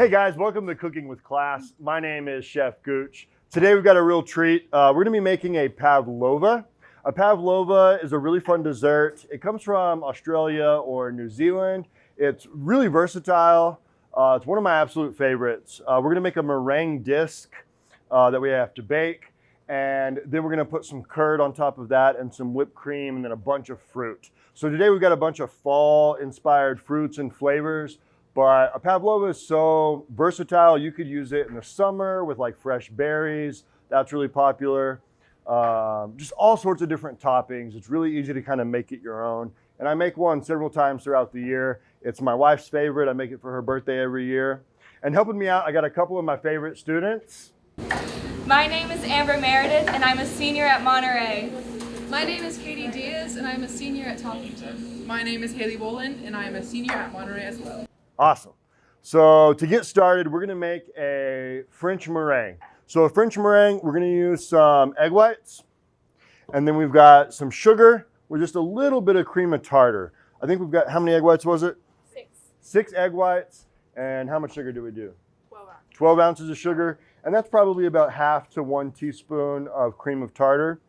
Hey guys, welcome to Cooking with Class. My name is Chef Gooch. Today we've got a real treat. We're gonna be making a Pavlova. A Pavlova is a really fun dessert. It comes from Australia or New Zealand. It's really versatile. It's one of my absolute favorites. We're gonna make a meringue disc that we have to bake. And then we're gonna put some curd on top of that and some whipped cream and then a bunch of fruit. So today we've got a bunch of fall inspired fruits and flavors. But a Pavlova is so versatile. You could use it in the summer with like fresh berries. That's really popular. Just all sorts of different toppings. It's really easy to kind of make it your own. And I make one several times throughout the year. It's my wife's favorite. I make it for her birthday every year. And helping me out, I got a couple of my favorite students. My name is Amber Meredith, and I'm a senior at Monterey. My name is Katie Diaz, and I'm a senior at Toppington. My name is Haley Boland, and I'm a senior at Monterey as well. Awesome. So to get started, we're gonna make a French meringue. So a French meringue, we're gonna use some egg whites, and then we've got some sugar with just a little bit of cream of tartar. I think we've got, how many egg whites was it? 6. 6 egg whites, and how much sugar do we do? 12 ounces. 12 ounces of sugar, and that's probably about half to 1 teaspoon of cream of tartar.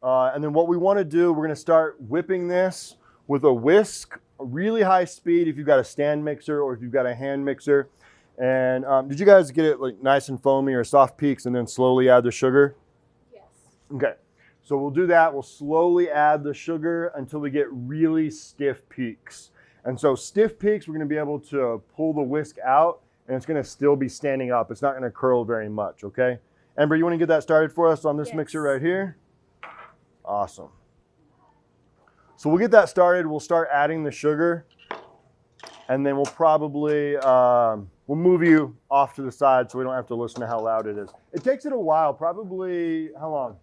And then what we wanna do, we're gonna start whipping this with a whisk, really high speed if you've got a stand mixer or if you've got a hand mixer. And did you guys get it like nice and foamy or soft peaks and then slowly add the sugar? Yes. Okay, so we'll do that. We'll slowly add the sugar until we get really stiff peaks. And so stiff peaks, we're gonna be able to pull the whisk out and it's gonna still be standing up. It's not gonna curl very much, okay? Amber, you wanna get that started for us on this mixer right here? Awesome. So we'll get that started. We'll start adding the sugar, and then we'll probably, we'll move you off to the side so we don't have to listen to how loud it is. It takes it a while, probably, how long?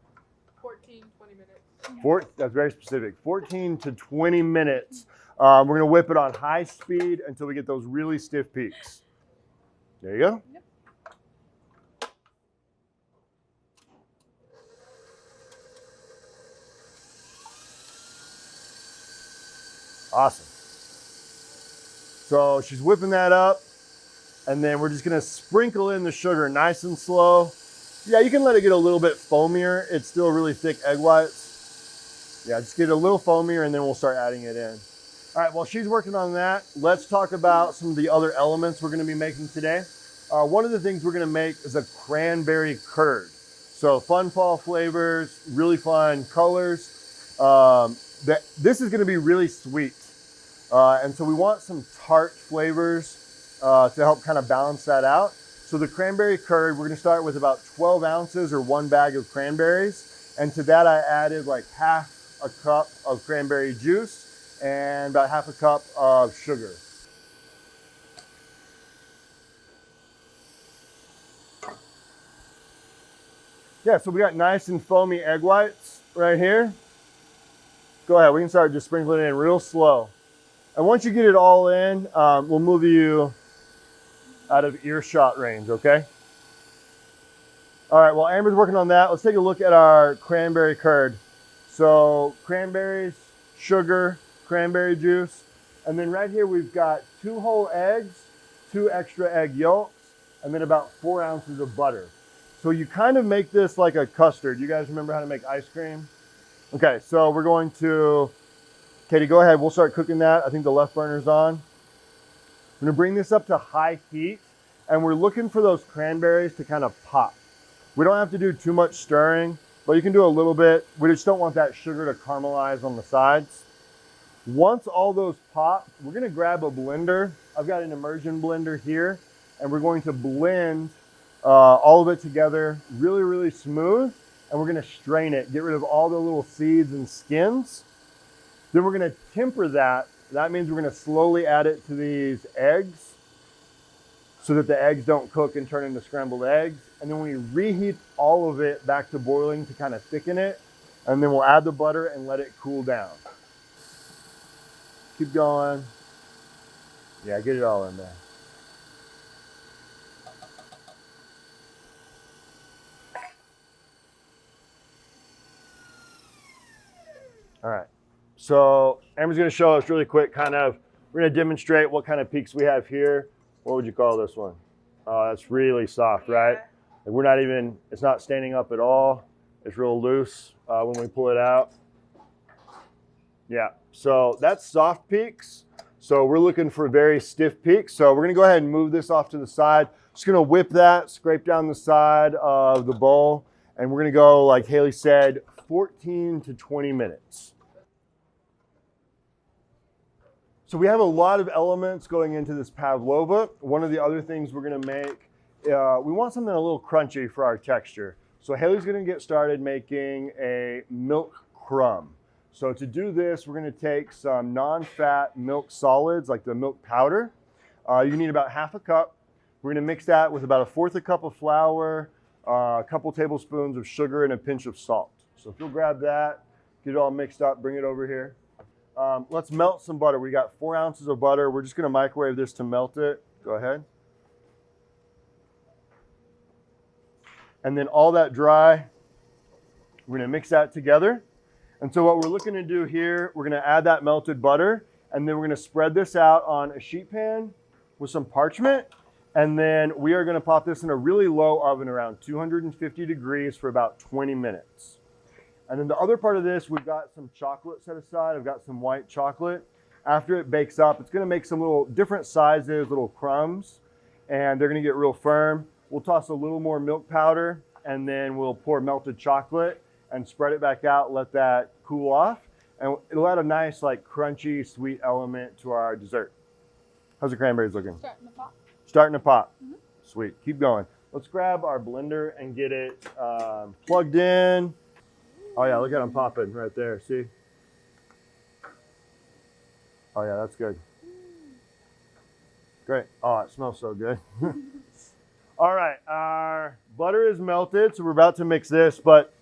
14, 20 minutes. That's very specific, 14 to 20 minutes. We're gonna whip it on high speed until we get those really stiff peaks. There you go. Yep. Awesome. So she's whipping that up, and then we're just gonna sprinkle in the sugar nice and slow. Yeah, you can let it get a little bit foamier. It's still really thick egg whites. Yeah, just get it a little foamier and then we'll start adding it in. All right, while she's working on that, let's talk about some of the other elements we're gonna be making today. One of the things we're gonna make is a cranberry curd. So fun fall flavors, really fun colors. This is gonna be really sweet. And so we want some tart flavors to help kind of balance that out. So the cranberry curd, we're gonna start with about 12 ounces or 1 bag of cranberries. And to that I added like half a cup of cranberry juice and about half a cup of sugar. Yeah, so we got nice and foamy egg whites right here. Go ahead, we can start just sprinkling it in real slow. And once you get it all in, we'll move you out of earshot range, okay? All right, while Amber's working on that, let's take a look at our cranberry curd. So cranberries, sugar, cranberry juice, and then right here we've got 2 whole eggs, 2 extra egg yolks, and then about 4 ounces of butter. So you kind of make this like a custard. You guys remember how to make ice cream? Okay, so we're going to, Katie, go ahead. We'll start cooking that. I think the left burner's on. I'm gonna bring this up to high heat, and we're looking for those cranberries to kind of pop. We don't have to do too much stirring, but you can do a little bit. We just don't want that sugar to caramelize on the sides. Once all those pop, we're gonna grab a blender. I've got an immersion blender here, and we're going to blend all of it together really, really smooth. And we're gonna strain it, get rid of all the little seeds and skins. Then we're gonna temper that. That means we're gonna slowly add it to these eggs so that the eggs don't cook and turn into scrambled eggs. And then we reheat all of it back to boiling to kind of thicken it. And then we'll add the butter and let it cool down. Keep going. Yeah, get it all in there. All right, so Amber's gonna show us really quick we're gonna demonstrate what kind of peaks we have here. What would you call this one? Oh, that's really soft, right? Like we're not even, it's not standing up at all. It's real loose when we pull it out. Yeah, so that's soft peaks. So we're looking for very stiff peaks. So we're gonna go ahead and move this off to the side. Just gonna whip that, scrape down the side of the bowl, and we're gonna go, like Haley said, 14 to 20 minutes. So we have a lot of elements going into this pavlova. One of the other things we're gonna make, we want something a little crunchy for our texture. So Haley's gonna get started making a milk crumb. So to do this, we're gonna take some non-fat milk solids, like the milk powder. You need about half a cup. We're gonna mix that with about 1/4 cup of flour, a couple tablespoons of sugar, and a pinch of salt. So if you'll grab that, get it all mixed up, bring it over here. Let's melt some butter. We got 4 ounces of butter. We're just gonna microwave this to melt it. Go ahead. And then all that dry, we're gonna mix that together. And so what we're looking to do here, we're gonna add that melted butter, and then we're gonna spread this out on a sheet pan with some parchment. And then we are gonna pop this in a really low oven around 250 degrees for about 20 minutes. And then the other part of this, we've got some chocolate set aside. I've got some white chocolate. After it bakes up, it's gonna make some little different sizes, little crumbs, and they're gonna get real firm. We'll toss a little more milk powder, and then we'll pour melted chocolate and spread it back out, let that cool off. And it'll add a nice, like, crunchy, sweet element to our dessert. How's the cranberries looking? Starting to pop. Starting to pop. Sweet, keep going. Let's grab our blender and get it plugged in. Oh yeah, look at them popping right there, see? Oh yeah, that's good. Great, oh, it smells so good. All right, our butter is melted, so we're about to mix this, but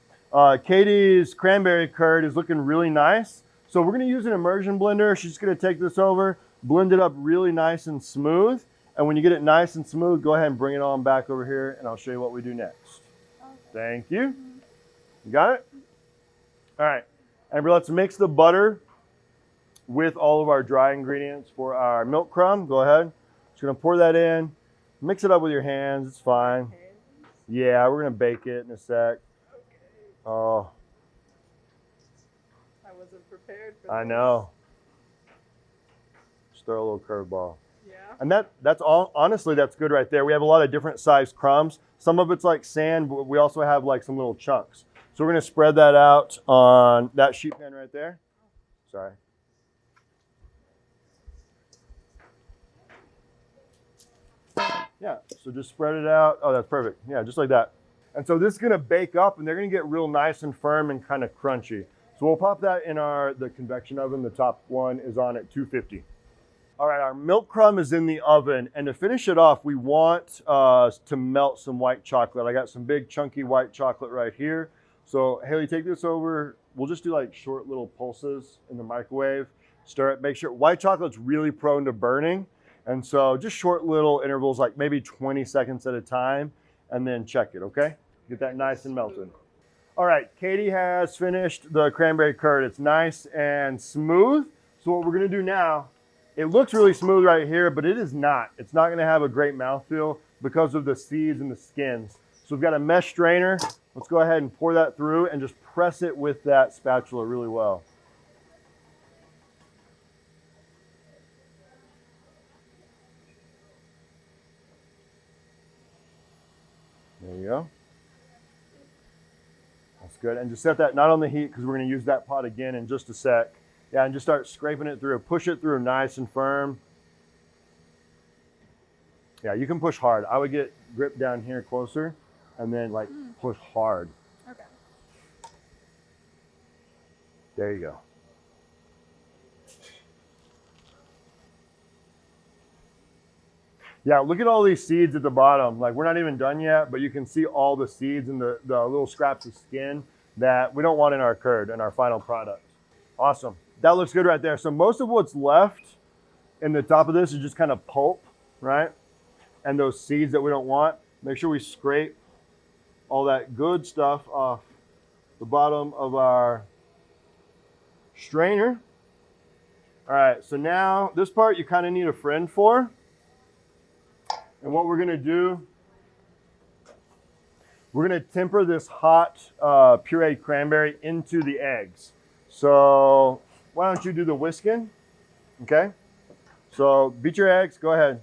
Katie's cranberry curd is looking really nice. So we're gonna use an immersion blender. She's gonna take this over, blend it up really nice and smooth. And when you get it nice and smooth, go ahead and bring it on back over here and I'll show you what we do next. Thank you. You got it? All right, Amber, let's mix the butter with all of our dry ingredients for our milk crumb. Go ahead. Just gonna pour that in. Mix it up with your hands, it's fine. Yeah, we're gonna bake it in a sec. Oh. I wasn't prepared for I this. know. Just throw a little curveball. Yeah. And that's all, honestly, that's good right there. We have a lot of different sized crumbs. Some of it's like sand, but we also have like some little chunks. So we're gonna spread that out on that sheet pan right there. Sorry. Yeah, so just spread it out. Oh, that's perfect. Yeah, just like that. And so this is gonna bake up and they're gonna get real nice and firm and kind of crunchy. So we'll pop that in the convection oven. The top one is on at 250. All right, our milk crumb is in the oven. And to finish it off, we want to melt some white chocolate. I got some big chunky white chocolate right here. So Haley, take this over. We'll just do like short little pulses in the microwave. Stir it, make sure white chocolate's really prone to burning. And so just short little intervals, like maybe 20 seconds at a time, and then check it, okay? Get that nice and melted. All right, Katie has finished the cranberry curd. It's nice and smooth. So what we're gonna do now, it looks really smooth right here, but it is not. It's not gonna have a great mouthfeel because of the seeds and the skins. So we've got a mesh strainer. Let's go ahead and pour that through and just press it with that spatula really well. There you go. That's good. And just set that not on the heat because we're going to use that pot again in just a sec. Yeah, and just start scraping it through. Push it through nice and firm. Yeah, you can push hard. I would get grip down here closer and then like push hard. Okay. There you go. Yeah, look at all these seeds at the bottom. Like we're not even done yet, but you can see all the seeds and the little scraps of skin that we don't want in our curd and our final product. Awesome. That looks good right there. So most of what's left in the top of this is just kind of pulp, right? And those seeds that we don't want. Make sure we scrape all that good stuff off the bottom of our strainer. All right, so now this part you kind of need a friend for. And what we're gonna do, we're gonna temper this hot pureed cranberry into the eggs. So why don't you do the whisking, okay? So beat your eggs, go ahead.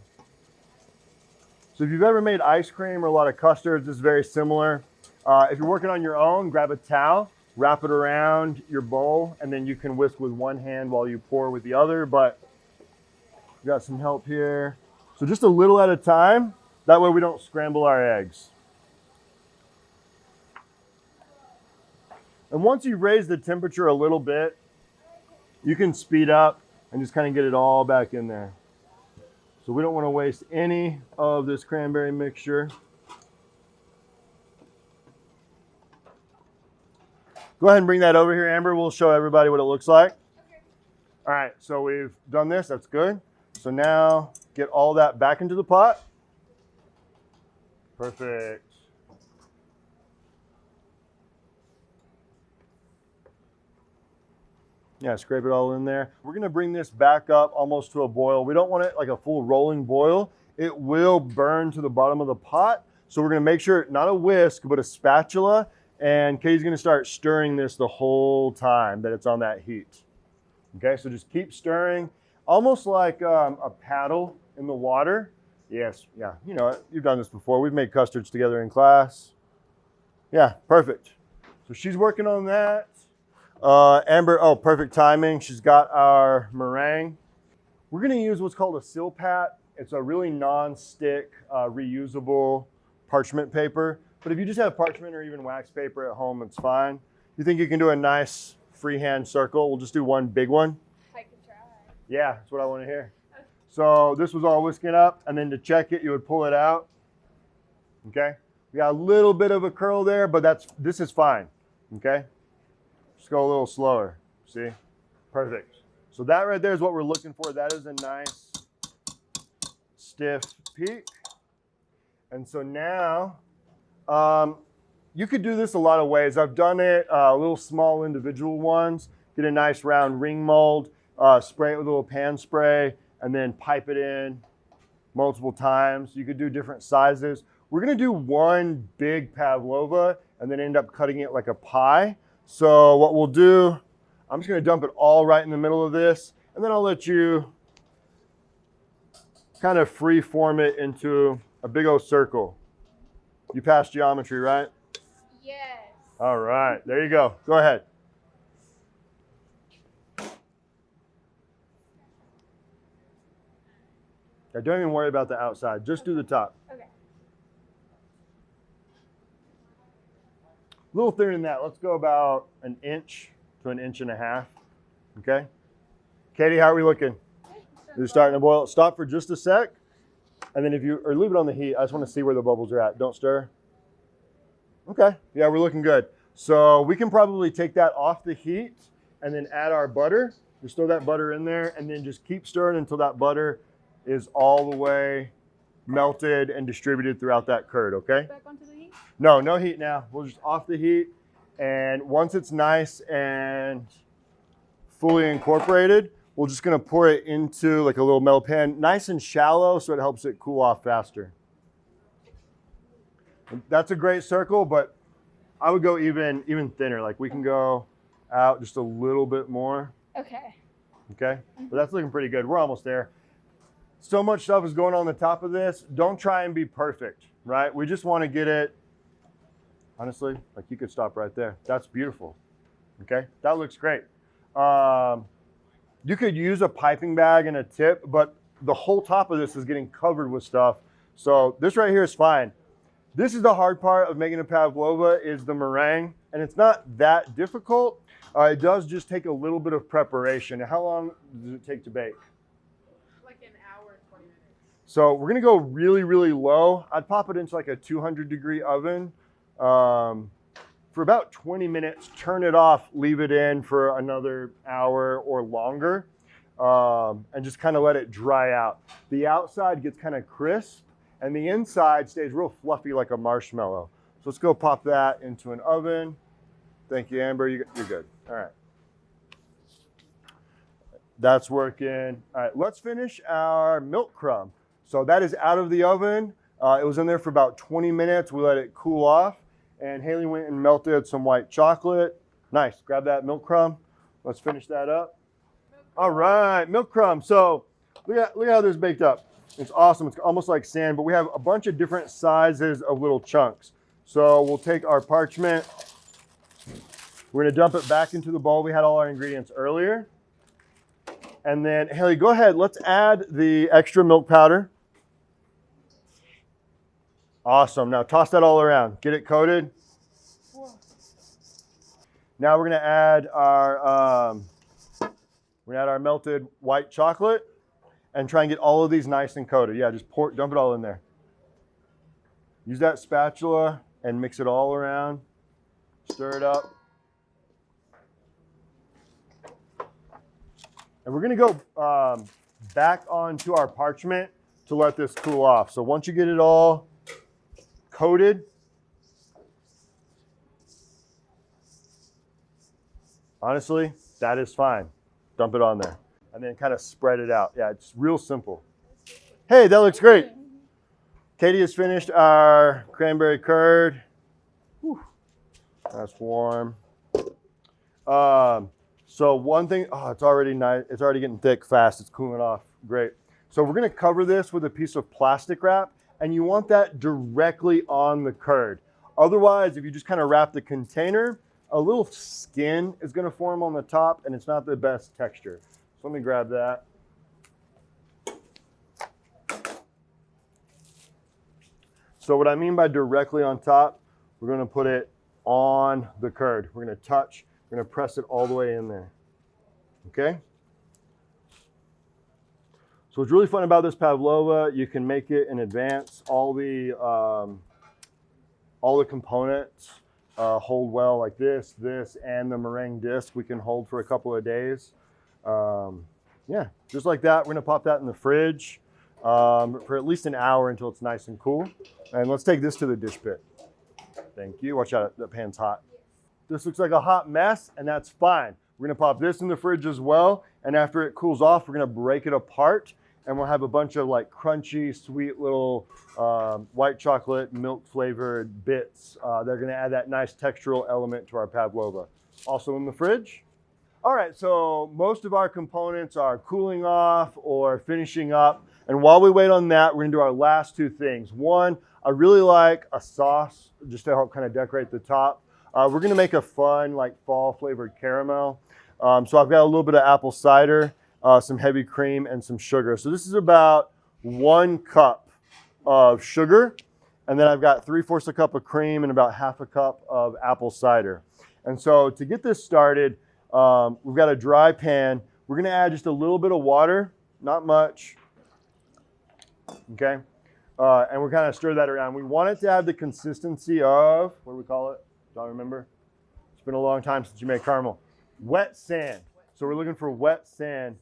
So if you've ever made ice cream or a lot of custards, this is very similar. If you're working on your own, grab a towel, wrap it around your bowl, and then you can whisk with one hand while you pour with the other, but we got some help here. So just a little at a time, that way we don't scramble our eggs. And once you raise the temperature a little bit, you can speed up and just kind of get it all back in there. So we don't want to waste any of this cranberry mixture. Go ahead and bring that over here, Amber. We'll show everybody what it looks like. Okay. All right, so we've done this. That's good. So now get all that back into the pot. Perfect. Yeah, scrape it all in there. We're gonna bring this back up almost to a boil. We don't want it like a full rolling boil. It will burn to the bottom of the pot. So we're gonna make sure, not a whisk, but a spatula. And Katie's gonna start stirring this the whole time that it's on that heat. Okay, so just keep stirring, almost like a paddle in the water. Yes, yeah, you know it. You've done this before. We've made custards together in class. Yeah, perfect. So she's working on that. Amber, oh, perfect timing. She's got our meringue. We're gonna use what's called a silpat. It's a really non-stick, reusable parchment paper. But if you just have parchment or even wax paper at home, it's fine. You think you can do a nice freehand circle? We'll just do one big one. I can try. Yeah, that's what I want to hear. So this was all whisking up, and then to check it, you would pull it out. Okay? We got a little bit of a curl there, but this is fine. Okay? Just go a little slower. See? Perfect. So that right there is what we're looking for. That is a nice stiff peak. And so now, you could do this a lot of ways. I've done it, little small individual ones. Get a nice round ring mold, spray it with a little pan spray, and then pipe it in multiple times. You could do different sizes. We're gonna do one big pavlova and then end up cutting it like a pie. So what we'll do, I'm just gonna dump it all right in the middle of this, and then I'll let you kind of free form it into a big old circle. You passed geometry, right? Yes. All right, there you go. Go ahead. Now, don't even worry about the outside. Just do the top. Okay. A little thinner than that. Let's go about an inch to an inch and a half. Okay. Katie, how are we looking? You're starting to boil. Stop for just a sec. And then or leave it on the heat. I just want to see where the bubbles are at. Don't stir. Okay. Yeah, we're looking good. So we can probably take that off the heat and then add our butter. Just throw that butter in there and then just keep stirring until that butter is all the way melted and distributed throughout that curd, okay? Back onto the heat? No, no heat now. We'll just off the heat. And once it's nice and fully incorporated, we're just gonna pour it into like a little metal pan, nice and shallow so it helps it cool off faster. And that's a great circle, but I would go even thinner. Like we can go out just a little bit more. Okay. Okay, but that's looking pretty good. We're almost there. So much stuff is going on the top of this. Don't try and be perfect, right? We just want to get it, honestly, like you could stop right there. That's beautiful, okay? That looks great. You could use a piping bag and a tip, but the whole top of this is getting covered with stuff. So this right here is fine. This is the hard part of making a pavlova is the meringue, and it's not that difficult. It does just take a little bit of preparation. How long does it take to bake? Like an hour and 20 minutes. So we're gonna go really, really low. I'd pop it into like a 200-degree oven for about 20 minutes, turn it off, leave it in for another hour or longer, and just kind of let it dry out. The outside gets kind of crisp, and the inside stays real fluffy like a marshmallow. So let's go pop that into an oven. Thank you, Amber, you're good. All right. That's working. All right, let's finish our milk crumb. So that is out of the oven. It was in there for about 20 minutes. We let it cool off. And Haley went and melted some white chocolate. Nice. Grab that milk crumb. Let's finish that up. All right, milk crumb. So look at how this is baked up. It's awesome. It's almost like sand, but we have a bunch of different sizes of little chunks. So we'll take our parchment. We're going to dump it back into the bowl. We had all our ingredients earlier. And then, Haley, go ahead. Let's add the extra milk powder. Awesome. Now toss that all around. Get it coated. Now we're going to add our melted white chocolate and try and get all of these nice and coated. Yeah, just dump it all in there. Use that spatula and mix it all around. Stir it up. And we're going to go back onto our parchment to let this cool off. So once you get it all coated, honestly, that is fine. Dump it on there and then kind of spread it out. Yeah, it's real simple. Hey, that looks great. Katie has finished our cranberry curd. Whew, that's warm. So one thing, it's already nice. It's already getting thick fast. It's cooling off. Great. So we're going to cover this with a piece of plastic wrap, and you want that directly on the curd. Otherwise, if you just kind of wrap the container, a little skin is going to form on the top, and it's not the best texture. So let me grab that. So what I mean by directly on top, we're going to put it on the curd. We're going to touch. We're going to press it all the way in there. Okay? So what's really fun about this pavlova, you can make it in advance. All the components hold well, like this, and the meringue disc we can hold for a couple of days. Yeah, just like that. We're going to pop that in the fridge for at least an hour until it's nice and cool. And let's take this to the dish pit. Thank you. Watch out, that pan's hot. This looks like a hot mess, and that's fine. We're gonna pop this in the fridge as well, and after it cools off, we're gonna break it apart, and we'll have a bunch of like crunchy, sweet little white chocolate, milk flavored bits. They're gonna add that nice textural element to our pavlova. Also in the fridge. All right, so most of our components are cooling off or finishing up, and while we wait on that, we're gonna do our last two things. One, I really like a sauce just to help kind of decorate the top. We're gonna make a fun, like fall flavored caramel. So I've got a little bit of apple cider, some heavy cream, and some sugar. So this is about 1 cup of sugar. And then I've got 3/4 a cup of cream and about 1/2 cup of apple cider. And so to get this started, we've got a dry pan. We're gonna add just a little bit of water, not much, okay? And we're kind of stir that around. We want it to have the consistency of, what do we call it? Don't remember? It's been a long time since you made caramel. Wet sand. So we're looking for wet sand.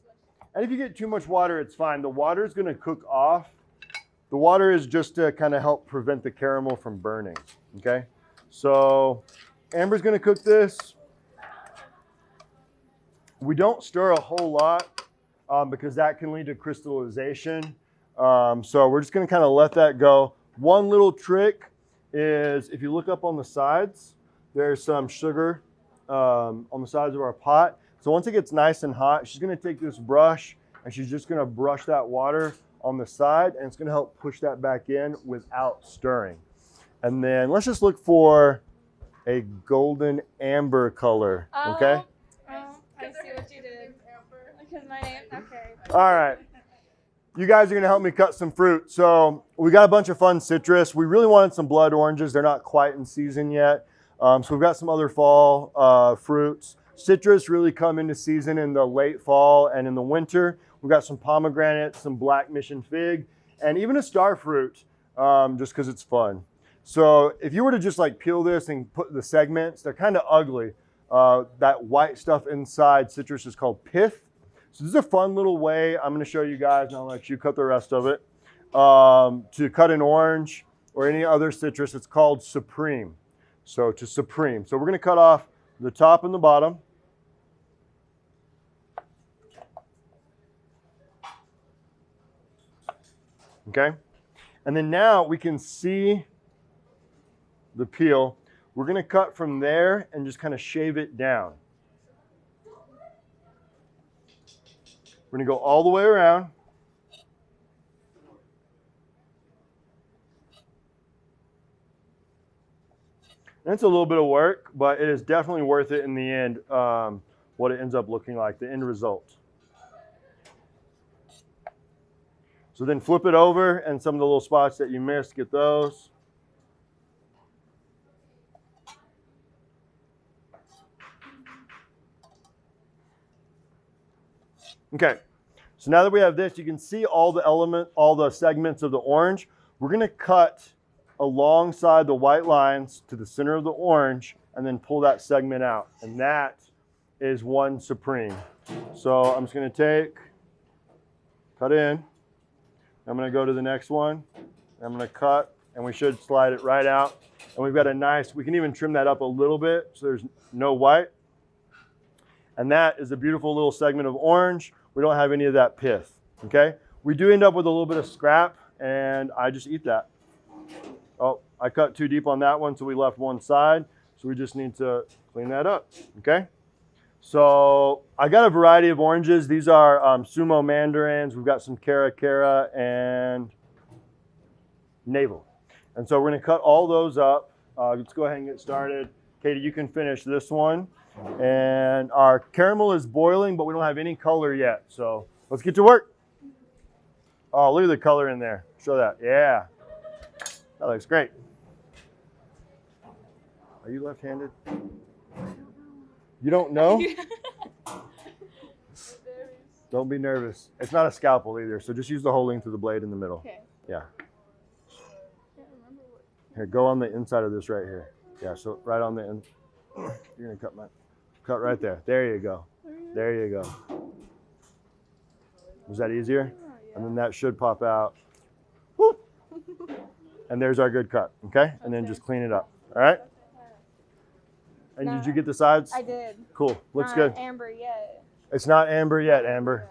And if you get too much water, it's fine. The water is going to cook off. The water is just to kind of help prevent the caramel from burning. Okay? So Amber's going to cook this. We don't stir a whole lot because that can lead to crystallization. So we're just going to kind of let that go. One little trick is if you look up on the sides, there's some sugar on the sides of our pot. So once it gets nice and hot, she's going to take this brush and she's just going to brush that water on the side, and it's going to help push that back in without stirring. And then let's just look for a golden amber color, okay? I see what you did. Because my name, okay. All right. You guys are going to help me cut some fruit. So we got a bunch of fun citrus. We really wanted some blood oranges. They're not quite in season yet. So we've got some other fall fruits. Citrus really come into season in the late fall and in the winter. We've got some pomegranates, some black mission fig, and even a star fruit, just because it's fun. So if you were to just like peel this and put the segments, they're kind of ugly. That white stuff inside citrus is called pith. So this is a fun little way. I'm going to show you guys, and I'll let you cut the rest of it. To cut an orange or any other citrus, it's called supreme. So to supreme. So we're going to cut off the top and the bottom. okay? And then now we can see the peel. We're gonna cut from there and just kind of shave it down. We're gonna go all the way around. And it's a little bit of work, but it is definitely worth it in the end, what it ends up looking like, the end result. So then flip it over, and some of the little spots that you missed, get those. Okay, so now that we have this, you can see all the segments of the orange. We're gonna cut alongside the white lines to the center of the orange and then pull that segment out. And that is one supreme. So I'm just gonna cut in. I'm gonna go to the next one. I'm gonna cut, and we should slide it right out. And we've got a nice, we can even trim that up a little bit so there's no white. And that is a beautiful little segment of orange. We don't have any of that pith, okay? We do end up with a little bit of scrap, and I just eat that. Oh, I cut too deep on that one, so we left one side. So we just need to clean that up, okay? So I got a variety of oranges. These are Sumo Mandarins. We've got some Cara and Navel. And so we're gonna cut all those up. Let's go ahead and get started. Katie, you can finish this one. And our caramel is boiling, but we don't have any color yet. So let's get to work. Oh, look at the color in there. Show that, yeah. That looks great. Are you left-handed? You don't know? Don't be nervous. It's not a scalpel either, so just use the whole length of the blade in the middle. Okay. Yeah. Here, go on the inside of this right here. Yeah, so right on the end. You're gonna cut right there. There you go. There you go. Was that easier? And then that should pop out. Whoop. And there's our good cut, okay? And then just clean it up, all right? And did you get the sides? I did. Cool, looks Not good. amber yet. It's not amber yet, Amber.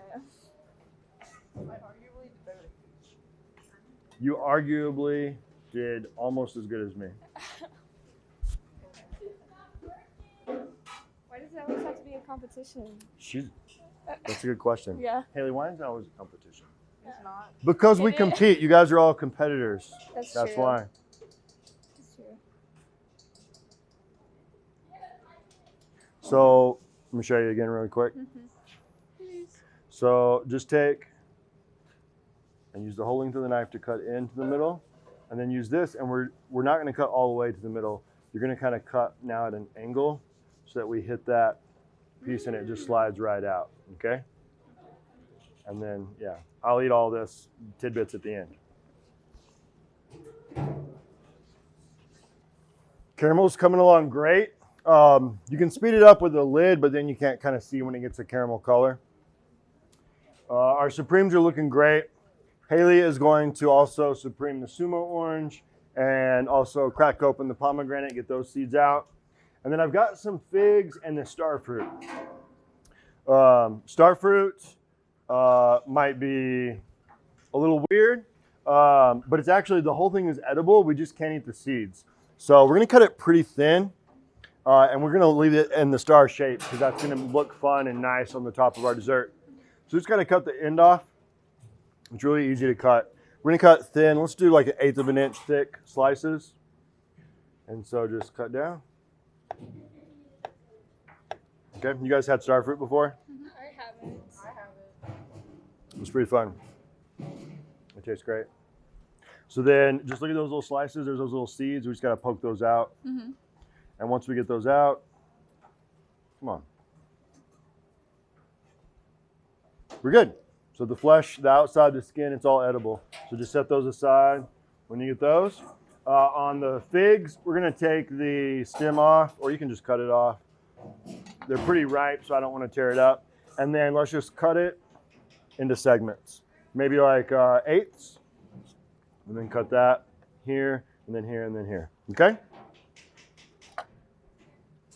You arguably did almost as good as me. Why does it always have to be a competition? That's a good question. Yeah. Haley, why is it always a competition? It's not. Because we compete. You guys are all competitors. That's That's true. why. That's true. So let me show you again really quick. Please. So just take and use the whole length of the knife to cut into the middle, and then use this, and we're not going to cut all the way to the middle. You're going to kind of cut now at an angle so that we hit that piece and it just slides right out, okay? And then, yeah, I'll eat all this tidbits at the end. Caramel's coming along great. You can speed it up with the lid, but then you can't kind of see when it gets a caramel color. Our Supremes are looking great. Haley is going to also Supreme the Sumo Orange and also crack open the pomegranate, get those seeds out. And then I've got some figs and the star fruit. Star fruit might be a little weird, but it's actually, the whole thing is edible. We just can't eat the seeds. So we're gonna cut it pretty thin, and we're gonna leave it in the star shape because that's gonna look fun and nice on the top of our dessert. So just gotta cut the end off. It's really easy to cut. We're gonna cut thin. Let's do like 1/8 of an inch thick slices. And so just cut down. Okay, you guys had star fruit before? I haven't. It's pretty fun. It tastes great. So then just look at those little slices. There's those little seeds. We just gotta poke those out. And once we get those out, come on. We're good. So the flesh, the outside, the skin, it's all edible. So just set those aside when you get those. On the figs, we're gonna take the stem off, or you can just cut it off. They're pretty ripe, so I don't wanna tear it up. And then let's just cut it into segments. Maybe like 1/8. And then cut that here, and then here, and then here, okay?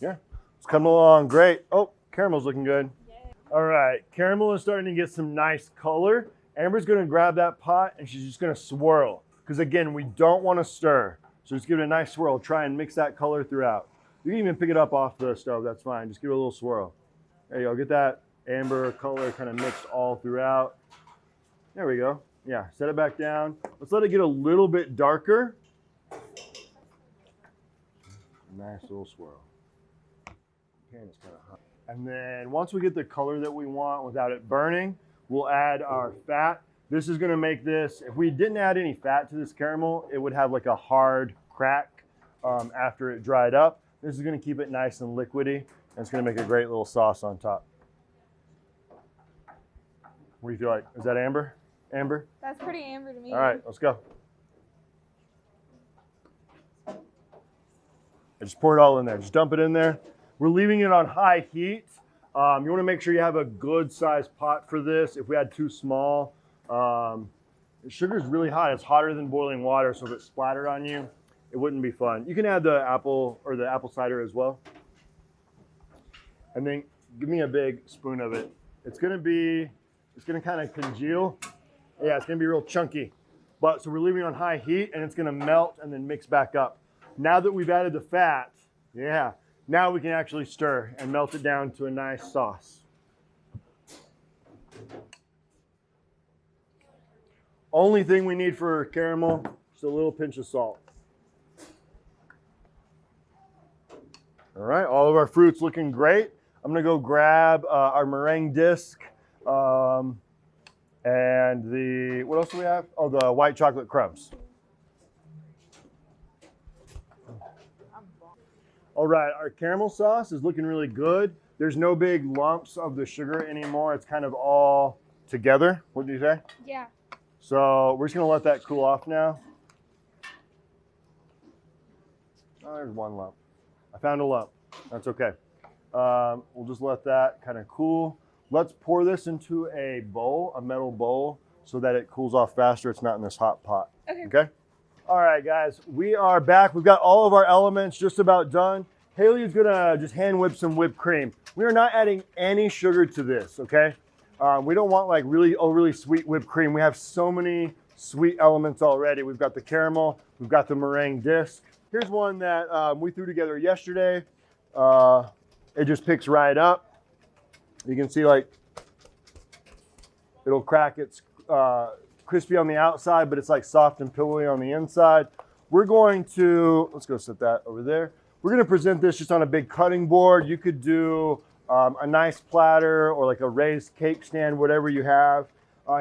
Yeah, it's coming along great. Oh, caramel's looking good. All right, caramel is starting to get some nice color, Amber's gonna grab that pot and she's just gonna swirl. Because again, we don't wanna stir. So just give it a nice swirl. Try and mix that color throughout. You can even pick it up off the stove, that's fine. Just give it a little swirl. There you go, get that amber color kind of mixed all throughout. There we go. Yeah, set it back down. Let's let it get a little bit darker. Nice little swirl. Okay, it's kind of hot. And then once we get the color that we want without it burning, we'll add our fat. This is gonna make this, if we didn't add any fat to this caramel, it would have like a hard crack after it dried up. This is gonna keep it nice and liquidy, and it's gonna make a great little sauce on top. What do you feel like? Is that amber? Amber? That's pretty amber to me. All right, let's go. I just pour it all in there. Just dump it in there. We're leaving it on high heat. You want to make sure you have a good sized pot for this. If we had too small, the sugar is really hot. It's hotter than boiling water, so if it splattered on you, it wouldn't be fun. You can add the apple or the apple cider as well. And then give me a big spoon of it. It's gonna kind of congeal. Yeah, it's gonna be real chunky. But so we're leaving it on high heat and it's gonna melt and then mix back up. Now that we've added the fat, yeah, now we can actually stir and melt it down to a nice sauce. Only thing we need for caramel is a little pinch of salt. All right, all of our fruit's looking great. I'm gonna go grab our meringue disc and what else do we have? Oh, the white chocolate crumbs. All right, our caramel sauce is looking really good. There's no big lumps of the sugar anymore. It's kind of all together. What do you say? Yeah. So we're just gonna let that cool off now. Oh, there's one lump. I found a lump. That's okay. We'll just let that kind of cool. Let's pour this into a bowl, a metal bowl, so that it cools off faster. It's not in this hot pot. Okay? All right, guys, we are back. We've got all of our elements just about done. Haley is gonna just hand whip some whipped cream. We are not adding any sugar to this, okay? We don't want like really sweet whipped cream. We have so many sweet elements already. We've got the caramel, we've got the meringue disc. Here's one that we threw together yesterday. It just picks right up. You can see like it'll crack. It's crispy on the outside, but it's like soft and pillowy on the inside. We're going to, let's go set that over there. We're gonna present this just on a big cutting board. You could do a nice platter or like a raised cake stand, whatever you have.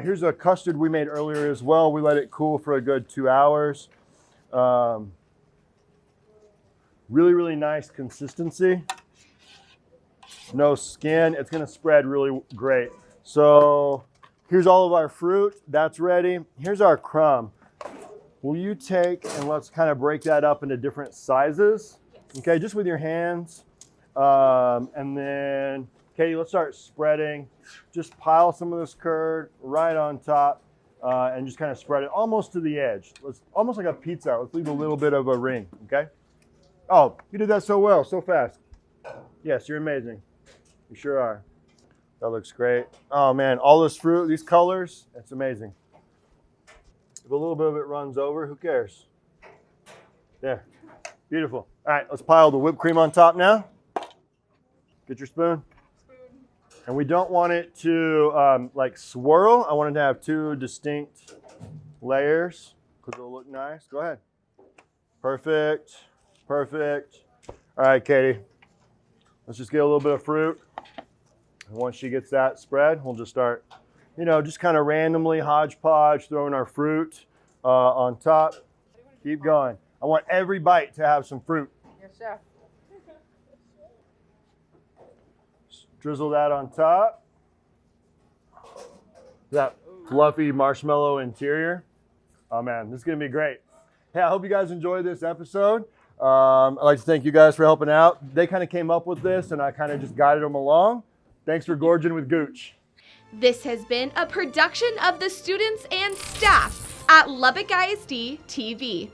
Here's a custard we made earlier as well. We let it cool for a good 2 hours. Really nice consistency. No skin. It's gonna spread really great. So here's all of our fruit. That's ready. Here's our crumb. Will you take and let's kind of break that up into different sizes? Okay, just with your hands. And then, Katie, let's start spreading. Just pile some of this curd right on top and just kind of spread it almost to the edge. Almost like a pizza. Let's leave a little bit of a ring, okay? Oh, you did that so well, so fast. Yes, you're amazing. You sure are. That looks great. Oh man, all this fruit, these colors, it's amazing. If a little bit of it runs over, who cares? There, beautiful. All right, let's pile the whipped cream on top now. Get your spoon. And we don't want it to like swirl. I want it to have two distinct layers because it'll look nice. Go ahead. Perfect, perfect. All right, Katie, let's just get a little bit of fruit. And once she gets that spread, we'll just start, you know, just kind of randomly hodgepodge throwing our fruit on top. Keep going. I want every bite to have some fruit. Yes, chef. Drizzle that on top. That fluffy marshmallow interior. Oh man, this is gonna be great. Hey, I hope you guys enjoyed this episode. I'd like to thank you guys for helping out. They kind of came up with this and I kind of just guided them along. Thanks for gorging with Gooch. This has been a production of the students and staff at Lubbock ISD TV.